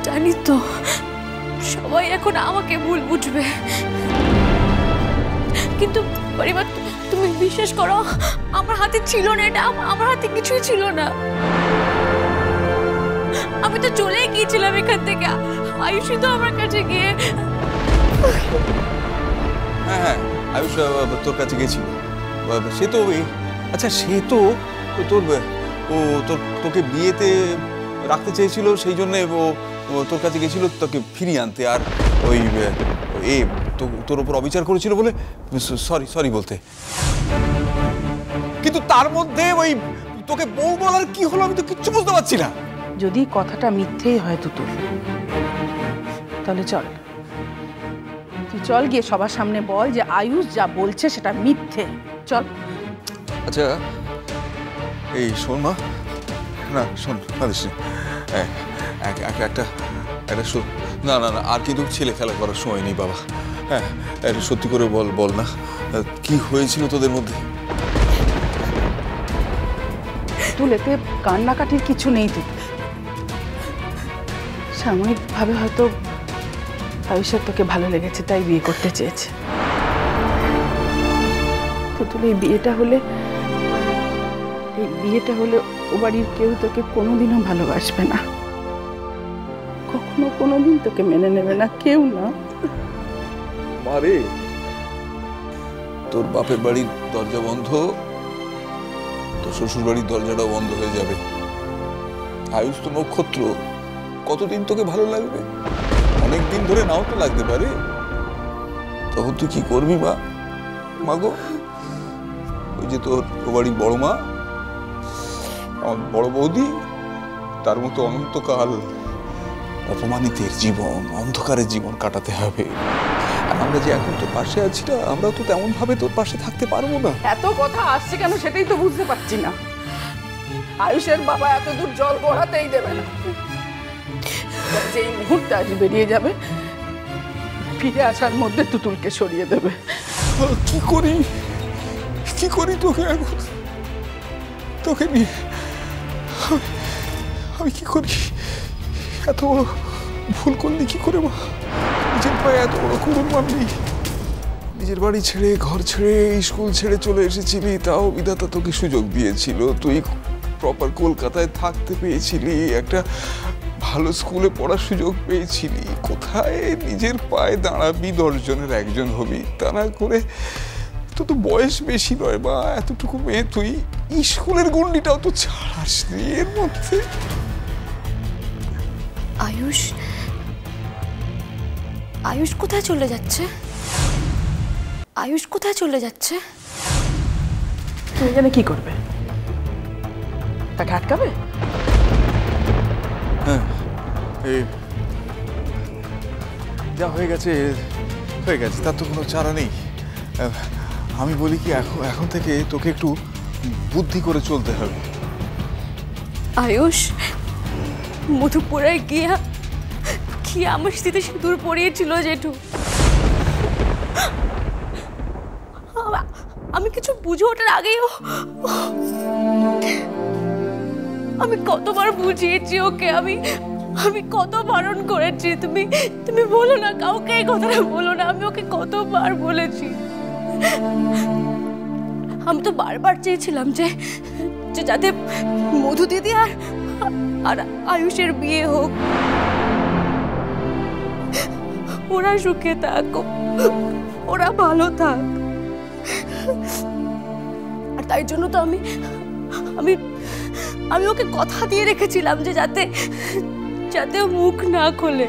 জানি তো সবাই এখন আমাকে ভুল বুঝবে, কিন্তু পরিবার তুমি বিশ্বাস করো আমার হাতে ছিল না এটা, আমার হাতে কিছুই ছিল না। আমি তো চলেই গিয়েছিলাম এখান থেকে, আয়ুষই তো আমার কাছে গিয়ে। হ্যাঁ হ্যাঁ, আয়ুষ তোর কাছে গেছিল, সে তো আচ্ছা সে তো তোর ও তোকে বিয়েতে রাখতে চেয়েছিল, সেই জন্য ও তোর কাছে গেছিল তোকে ফিরিয়ে আনতে, আর ওই তোর উপর অবিচার করেছিল বলে সরি বলতে। কিন্তু তার মধ্যে ওই তোকে বউ বলার কি হলো আমি তো কিচ্ছু বুঝতে পারছি না। যদি কথাটা মিথ্যেই হয় তুতুল, তাহলে চল তুই চল গিয়ে সবার সামনে বল যে আয়ুষ যা বলছে সেটা মিথ্যে। চল। আচ্ছা এই শোন মা, না শোন একটা না না না, আর কিন্তু ছেলে খেলা করার সময় নেই বাবা। হ্যাঁ এটা সত্যি করে বল না, কি হয়েছিল তোদের মধ্যে? তুলেতে কান্নাকাটির কিছু নেই, তুই সাময়িকভাবে হয়তো আয়ুষের তোকে ভালো লেগেছে তাই বিয়ে করতে চেয়েছে। তুতুল এই বিয়েটা হলে ও বাড়ির কেউ তোকে কোনোদিনও ভালোবাসবে না, কখনো কোনোদিন তোকে মেনে নেবে না, কেউ না। মারে তোর বাপের বাড়ির দরজা বন্ধ, তোর শ্বশুর বাড়ির দরজাটাও বন্ধ হয়ে যাবে। আয়ুষ তো নক্ষত্র, কতদিন তোকে ভালো লাগবে? অনেক দিন ধরে নাও তো লাগতে পারে। তখন তুই কি করবি মা গো? ওই যে তোর বাড়ির বড় মা, আমার বড় বৌদি, তার মতো অনন্তকাল অপমানিতের জীবন, অন্ধকারের জীবন কাটাতে হবে। আর আমরা যে এখন তোর পাশে আছি না, আমরা তো তেমন ভাবে তোর পাশে থাকতে পারবো না। এত কথা আসছে কেন সেটাই তো বুঝতে পারছি না। আয়ুষের বাবা এত দূর জল গড়াতেই দেবে না। যেই মুহূর্তে আজ বেরিয়ে যাবে, ফিরে আসার মধ্যে তুতুলকে সরিয়ে দেবে। কি করি তোকে নিয়ে আমি কি করি? এত বড় ভুল করলি কি করে মা? নিজের পায়ে এত বড় করুন আমি, নিজের বাড়ি ছেড়ে, ঘর ছেড়ে, স্কুল ছেড়ে চলে এসেছিলি, তাও বিধাতা তোকে সুযোগ দিয়েছিল, তুই প্রপার কলকাতায় থাকতে পেয়েছিলি, একটা ভালো স্কুলে পড়ার সুযোগ পেয়েছিলি। কোথায় নিজের পায়ে দাঁড়াবি, 10 জনের একজন হবি, তা না করে তো বয়স বেশি নয় বা এতটুকু মেয়ে, তুই স্কুলের গন্ডিটাও তো ছাড়াসনি এর মধ্যে। আয়ুষ কোথায় চলে যাচ্ছে? আয়ুষ কোথায় চলে যাচ্ছে? তুমি এখানে কি করবে? তাকে আটকাবে? হ্যাঁ যা হয়ে গেছে তার তো কোনো চারা নেই। আমি বলি কি এখন থেকে তোকে একটু বুদ্ধি করে চলতে হবে। আয়ুষ মধুপুরে গিয়া কি আমার স্মৃতি সিঁদুর পড়িয়েছিল জেঠু, আমি কিছু বুঝে ওঠার আগেই আমি কতবার বুঝিয়েছি ওকে, আমি কত বারণ করেছি। তুমি বলো না কাউকে, এই কথাটা বলো না। আমি ওকে কতবার বলেছি। আমি তো বারবার চেয়েছিলাম যে যাতে মধু দিদি আর আয়ুষের বিয়ে হোক, ওরা সুখে থাক, ওরা ভালো থাক। আর তাই জন্য তো আমি ওকে কথা দিয়ে রেখেছিলাম যে যাতে মুখ না খোলে।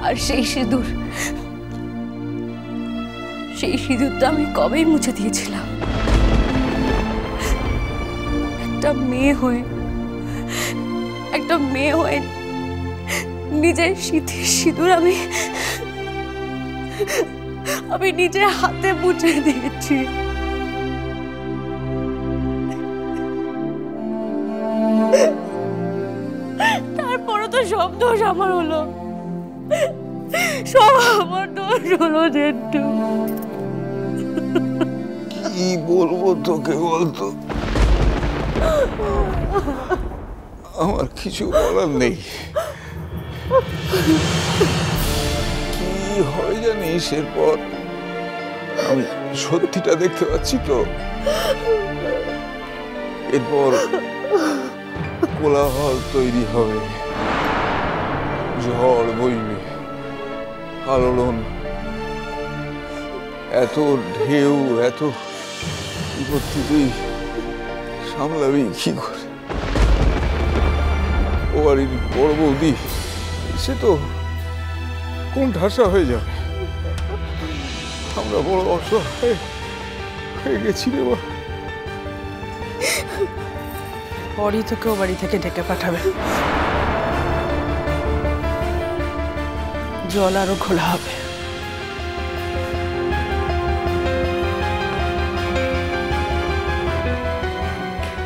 আর সেই সিঁদুরটা আমি কবেই মুছে দিয়েছিলাম। একটা মেয়ে হয়ে নিজের স্মৃতির সিঁদুর আমি নিজের হাতে মুছে দিয়েছি। তারপরও তো সব দোষ আমার হলো, সব আমার দোষ হলো জেঠু। কি বলবো তোকে বলতো? আমার কিছু বলার নেই। কি হয় জানিস, এরপর আমি সত্যিটা দেখতে পাচ্ছি তো। এরপর কোলাহল তৈরি হবে, ঝড় বইবে, আলোড়ন, এত ঢেউ, এত বিপত্তি তুই সামলাবি কি করে? ও বাড়ির বড় বৌদি সে তো কোন ঠাসা হয়ে যাবে। আমরা বড় অসহায় হয়ে গেছি রে বা। পরই তোকে ও বাড়ি থেকে ডেকে পাঠাবে, জল আরো খোলা হবে।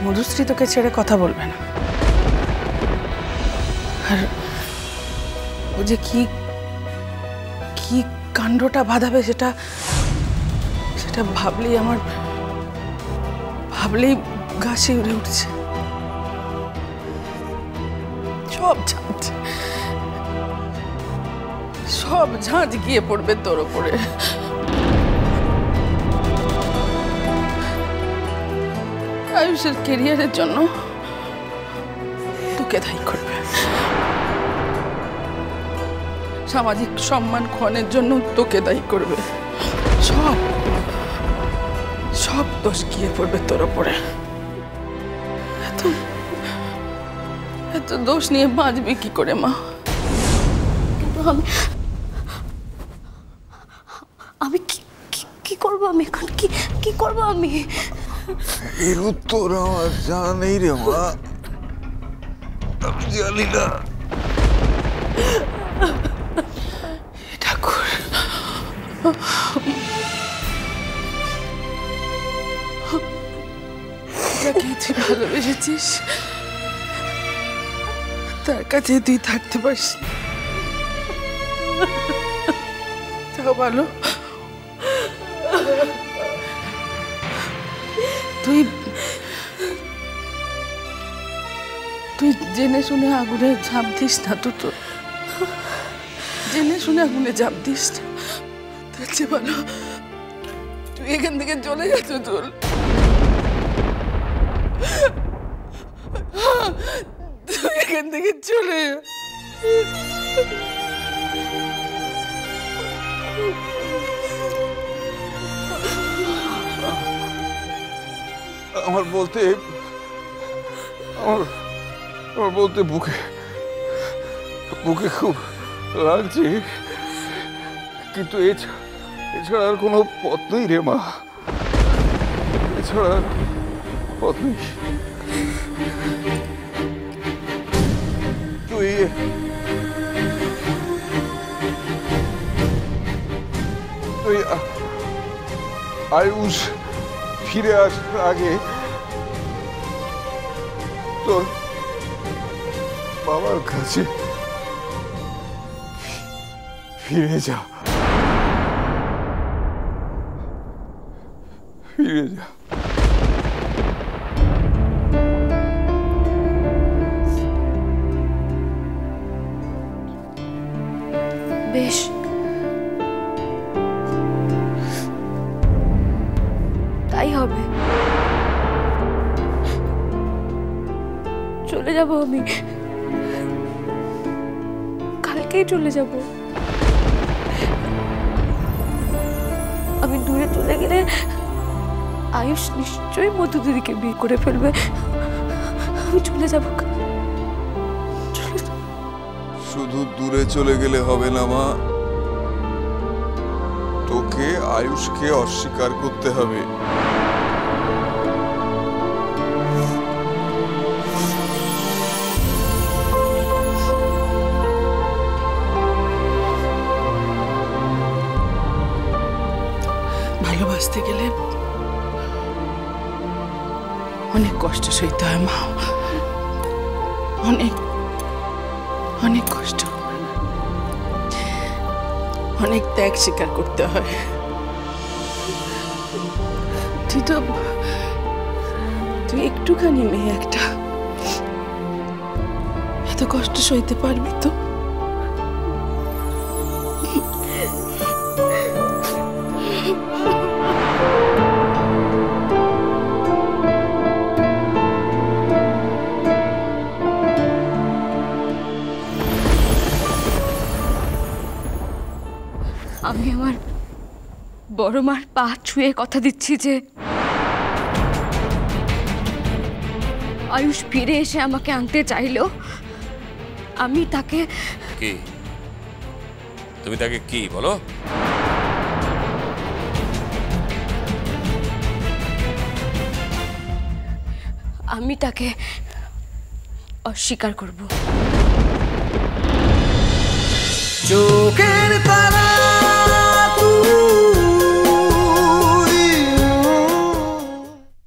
মধুশ্রী তোকে ছেড়ে কথা বলবে না। আর ও যে কি কি কাণ্ডটা বাঁধাবে সেটা ভাবলেই আমার গা শিউরে উঠছে। সব ঝাঁজ গিয়ে পড়বে তোর ওপরে। আয়ুষের কেরিয়ারের জন্য তোকে দায়ী করবে, সামাজিক সম্মান ক্ষণের জন্য তোকে দায়ী করবে। সব দোষ গিয়ে পড়বে তোর ওপরে। এত দোষ নিয়ে বাঁচবি কি করে মা? আমি কি করবো? আমি এখন কি করবো? আমি এর উত্তর আমার জানা নেই রে মা, আমি জানি না। ঠাকুর, যাকে তুই ভালোবেসেছিস তার কাছে তুই থাকতে পারিস, তাও ভালো। তুই জেনে শুনে আগুনে ঝাঁপ দিস না, তো জেনে শুনে আগুনে ঝাঁপ দিস না। তার চেয়ে ভালো তুই এখান থেকে চলে যা। তুই এখান থেকে চলে যা। আমার বলতে বুকে খুব লাগছে, কিন্তু এছাড়া আর কোনো পথ নেই রে মা, এছাড়া আর পথ নেই। তুই আয়ুষ ফিরে আসার আগে তোর বাবার কাছে ফিরে যা, ফিরে যা। বেশ, তাই হবে। চলে যাব আমি, কালকেই চলে যাব। আমি দূরে চলে গেলে আয়ুষ নিশ্চয়ই মধু দিদিকে বিয়ে করে ফেলবে। আমি চলে যাব। শুধু দূরে চলে গেলে হবে না মা, তোকে আয়ুষকে অস্বীকার করতে হবে। ভালোবাসতে গেলে অনেক কষ্ট সইতে হয় মা, অনেক অনেক কষ্ট, অনেক ত্যাগ স্বীকার করতে হয়। তুই একটুখানি মেয়ে একটা, কষ্ট সইতে পারবি তো? আমি আমার বড় মার পা ছুঁয়ে কথা দিচ্ছি যে আয়ুষ ফিরে এসে আমাকে আনতে চাইলো আমি তাকে কি? তুমি তাকে কি বলো? আমি তাকে অস্বীকার করব। চোখের তারা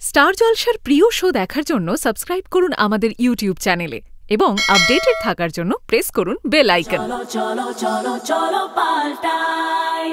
স্টার জলসার প্রিয় শো দেখার জন্য সাবস্ক্রাইব করুন আমাদের ইউটিউব চ্যানেলে এবং আপডেটেড থাকার জন্য প্রেস করুন বেল আইকন। চলো চলো চলো চলো পাল্টাই।